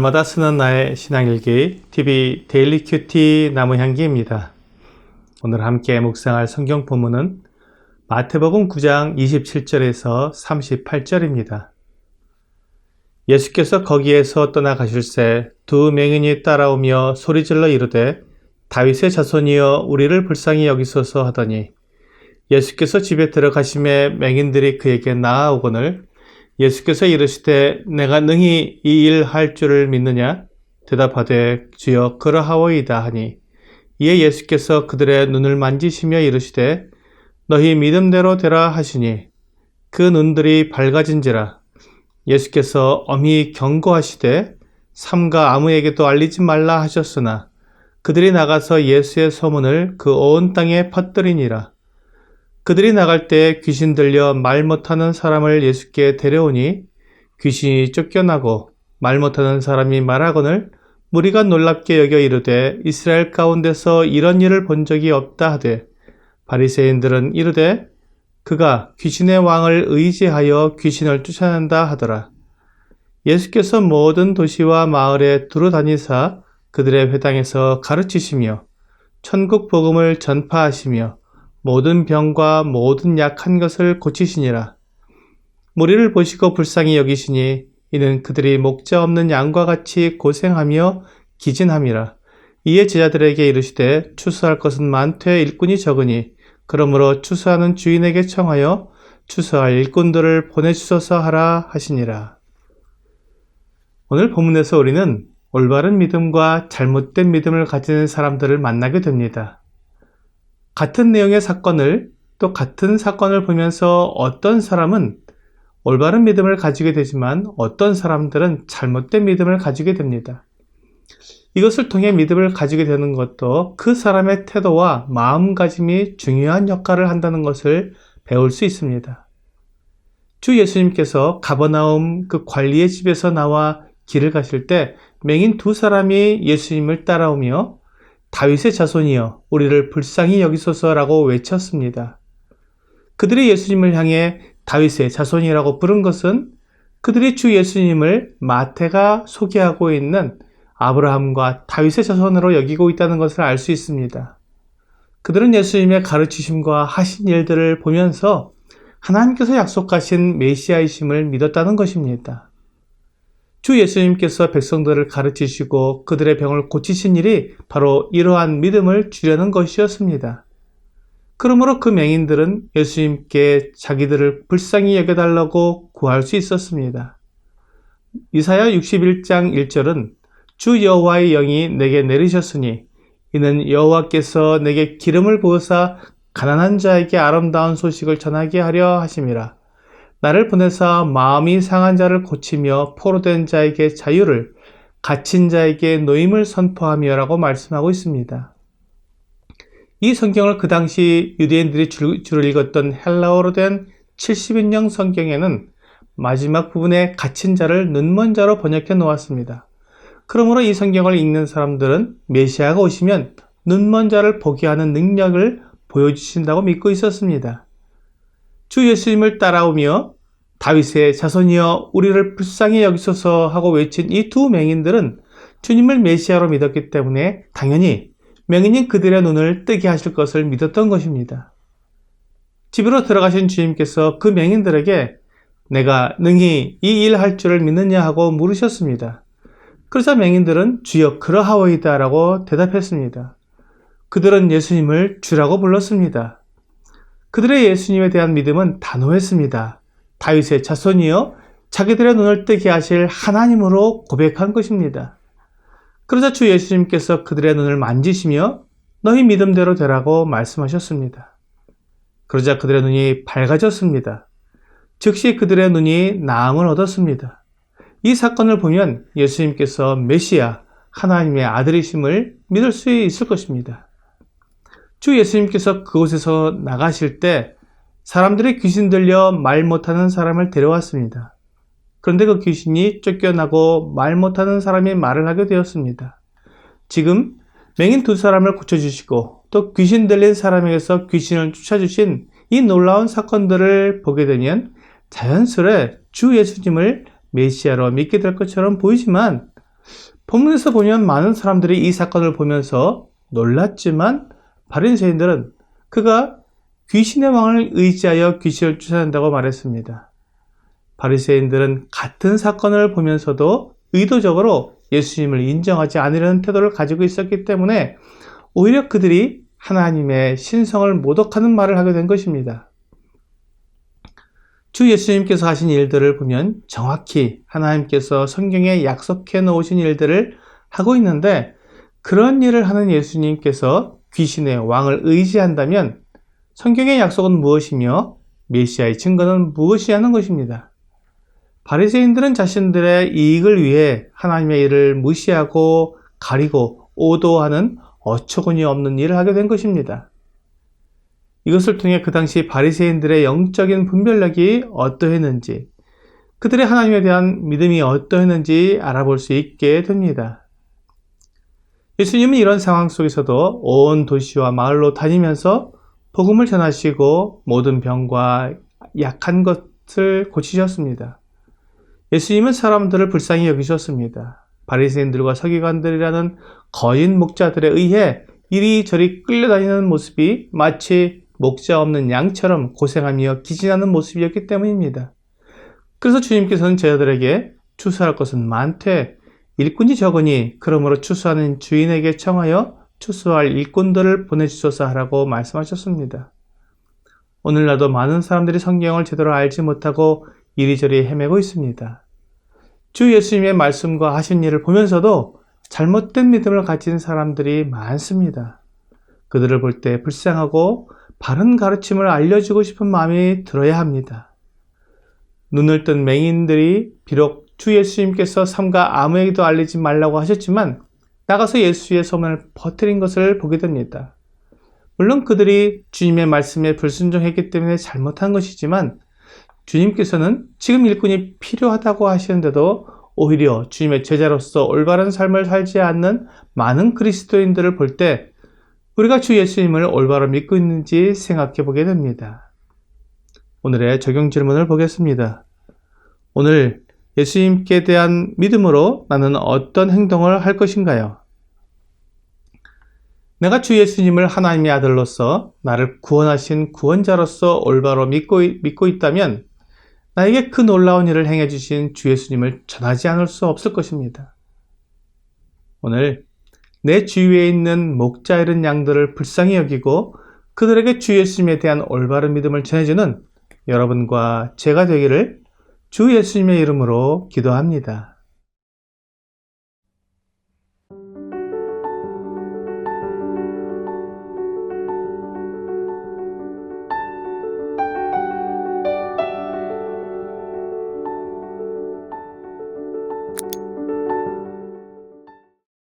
날마다 쓰는 나의 신앙일기 TV 데일리 큐티 나무향기입니다. 오늘 함께 묵상할 성경 본문은 마태복음 9장 27절에서 38절입니다. 예수께서 거기에서 떠나가실새 두 맹인이 따라오며 소리질러 이르되 다윗의 자손이여 우리를 불쌍히 여기소서 하더니 예수께서 집에 들어가심에 맹인들이 그에게 나아오거늘 예수께서 이르시되 내가 능히 이 일 할 줄을 믿느냐? 대답하되 주여 그러하오이다 하니 이에 예수께서 그들의 눈을 만지시며 이르시되 너희 믿음대로 되라 하시니 그 눈들이 밝아진지라. 예수께서 엄히 경고하시되 삼가 아무에게도 알리지 말라 하셨으나 그들이 나가서 예수의 소문을 그 온 땅에 퍼뜨리니라. 그들이 나갈 때 귀신 들려 말 못하는 사람을 예수께 데려오니 귀신이 쫓겨나고 말 못하는 사람이 말하거늘 무리가 놀랍게 여겨 이르되 이스라엘 가운데서 이런 일을 본 적이 없다 하되 바리새인들은 이르되 그가 귀신의 왕을 의지하여 귀신을 쫓아낸다 하더라. 예수께서 모든 도시와 마을에 두루 다니사 그들의 회당에서 가르치시며 천국 복음을 전파하시며 모든 병과 모든 약한 것을 고치시니라. 무리를 보시고 불쌍히 여기시니 이는 그들이 목자 없는 양과 같이 고생하며 기진함이라. 이에 제자들에게 이르시되 추수할 것은 많되 일꾼이 적으니 그러므로 추수하는 주인에게 청하여 추수할 일꾼들을 보내주소서 하라 하시니라. 오늘 본문에서 우리는 올바른 믿음과 잘못된 믿음을 가진 사람들을 만나게 됩니다. 같은 내용의 사건을 또 같은 사건을 보면서 어떤 사람은 올바른 믿음을 가지게 되지만 어떤 사람들은 잘못된 믿음을 가지게 됩니다. 이것을 통해 믿음을 가지게 되는 것도 그 사람의 태도와 마음가짐이 중요한 역할을 한다는 것을 배울 수 있습니다. 주 예수님께서 가버나움 그 관리의 집에서 나와 길을 가실 때 맹인 두 사람이 예수님을 따라오며 다윗의 자손이여 우리를 불쌍히 여기소서라고 외쳤습니다. 그들이 예수님을 향해 다윗의 자손이라고 부른 것은 그들이 주 예수님을 마태가 소개하고 있는 아브라함과 다윗의 자손으로 여기고 있다는 것을 알 수 있습니다. 그들은 예수님의 가르치심과 하신 일들을 보면서 하나님께서 약속하신 메시아이심을 믿었다는 것입니다. 주 예수님께서 백성들을 가르치시고 그들의 병을 고치신 일이 바로 이러한 믿음을 주려는 것이었습니다. 그러므로 그 맹인들은 예수님께 자기들을 불쌍히 여겨달라고 구할 수 있었습니다. 이사야 61장 1절은 주 여호와의 영이 내게 내리셨으니 이는 여호와께서 내게 기름을 부으사 가난한 자에게 아름다운 소식을 전하게 하려 하심이라. 나를 보내사 마음이 상한 자를 고치며 포로된 자에게 자유를, 갇힌 자에게 노임을 선포하며 라고 말씀하고 있습니다. 이 성경을 그 당시 유대인들이 주로 읽었던 헬라어로 된 70인용 성경에는 마지막 부분에 갇힌 자를 눈먼 자로 번역해 놓았습니다. 그러므로 이 성경을 읽는 사람들은 메시아가 오시면 눈먼 자를 보게 하는 능력을 보여주신다고 믿고 있었습니다. 주 예수님을 따라오며 다윗의 자손이여 우리를 불쌍히 여기소서 하고 외친 이 두 맹인들은 주님을 메시아로 믿었기 때문에 당연히 맹인인 그들의 눈을 뜨게 하실 것을 믿었던 것입니다. 집으로 들어가신 주님께서 그 맹인들에게 내가 능히 이 일 할 줄을 믿느냐 하고 물으셨습니다. 그러자 맹인들은 주여 그러하오이다 라고 대답했습니다. 그들은 예수님을 주라고 불렀습니다. 그들의 예수님에 대한 믿음은 단호했습니다. 다윗의 자손이여 자기들의 눈을 뜨게 하실 하나님으로 고백한 것입니다. 그러자 주 예수님께서 그들의 눈을 만지시며 너희 믿음대로 되라고 말씀하셨습니다. 그러자 그들의 눈이 밝아졌습니다. 즉시 그들의 눈이 나음을 얻었습니다. 이 사건을 보면 예수님께서 메시아, 하나님의 아들이심을 믿을 수 있을 것입니다. 주 예수님께서 그곳에서 나가실 때 사람들이 귀신 들려 말 못하는 사람을 데려왔습니다. 그런데 그 귀신이 쫓겨나고 말 못하는 사람이 말을 하게 되었습니다. 지금 맹인 두 사람을 고쳐주시고 또 귀신 들린 사람에게서 귀신을 쫓아주신 이 놀라운 사건들을 보게 되면 자연스레 주 예수님을 메시아로 믿게 될 것처럼 보이지만 본문에서 보면 많은 사람들이 이 사건을 보면서 놀랐지만 바리새인들은 그가 귀신의 왕을 의지하여 귀신을 쫓아낸다고 말했습니다. 바리새인들은 같은 사건을 보면서도 의도적으로 예수님을 인정하지 않으려는 태도를 가지고 있었기 때문에 오히려 그들이 하나님의 신성을 모독하는 말을 하게 된 것입니다. 주 예수님께서 하신 일들을 보면 정확히 하나님께서 성경에 약속해 놓으신 일들을 하고 있는데, 그런 일을 하는 예수님께서 귀신의 왕을 의지한다면 성경의 약속은 무엇이며 메시아의 증거는 무엇이냐는 것입니다. 바리새인들은 자신들의 이익을 위해 하나님의 일을 무시하고 가리고 오도하는 어처구니 없는 일을 하게 된 것입니다. 이것을 통해 그 당시 바리새인들의 영적인 분별력이 어떠했는지, 그들의 하나님에 대한 믿음이 어떠했는지 알아볼 수 있게 됩니다. 예수님은 이런 상황 속에서도 온 도시와 마을로 다니면서 복음을 전하시고 모든 병과 약한 것을 고치셨습니다. 예수님은 사람들을 불쌍히 여기셨습니다. 바리새인들과 서기관들이라는 거짓 목자들에 의해 이리저리 끌려다니는 모습이 마치 목자 없는 양처럼 고생하며 기진하는 모습이었기 때문입니다. 그래서 주님께서는 제자들에게 추수할 것은 많되 일꾼이 적으니 그러므로 추수하는 주인에게 청하여 추수할 일꾼들을 보내주소서 하라고 말씀하셨습니다. 오늘날도 많은 사람들이 성경을 제대로 알지 못하고 이리저리 헤매고 있습니다. 주 예수님의 말씀과 하신 일을 보면서도 잘못된 믿음을 가진 사람들이 많습니다. 그들을 볼 때 불쌍하고 바른 가르침을 알려주고 싶은 마음이 들어야 합니다. 눈을 뜬 맹인들이 비록 주 예수님께서 삼가 아무에게도 알리지 말라고 하셨지만 나가서 예수의 소문을 퍼뜨린 것을 보게 됩니다. 물론 그들이 주님의 말씀에 불순종했기 때문에 잘못한 것이지만 주님께서는 지금 일꾼이 필요하다고 하시는데도 오히려 주님의 제자로서 올바른 삶을 살지 않는 많은 그리스도인들을 볼 때 우리가 주 예수님을 올바로 믿고 있는지 생각해 보게 됩니다. 오늘의 적용 질문을 보겠습니다. 오늘 예수님께 대한 믿음으로 나는 어떤 행동을 할 것인가요? 내가 주 예수님을 하나님의 아들로서 나를 구원하신 구원자로서 올바로 믿고 있다면 나에게 그 놀라운 일을 행해 주신 주 예수님을 전하지 않을 수 없을 것입니다. 오늘 내 주위에 있는 목자 잃은 양들을 불쌍히 여기고 그들에게 주 예수님에 대한 올바른 믿음을 전해주는 여러분과 제가 되기를 주 예수님의 이름으로 기도합니다.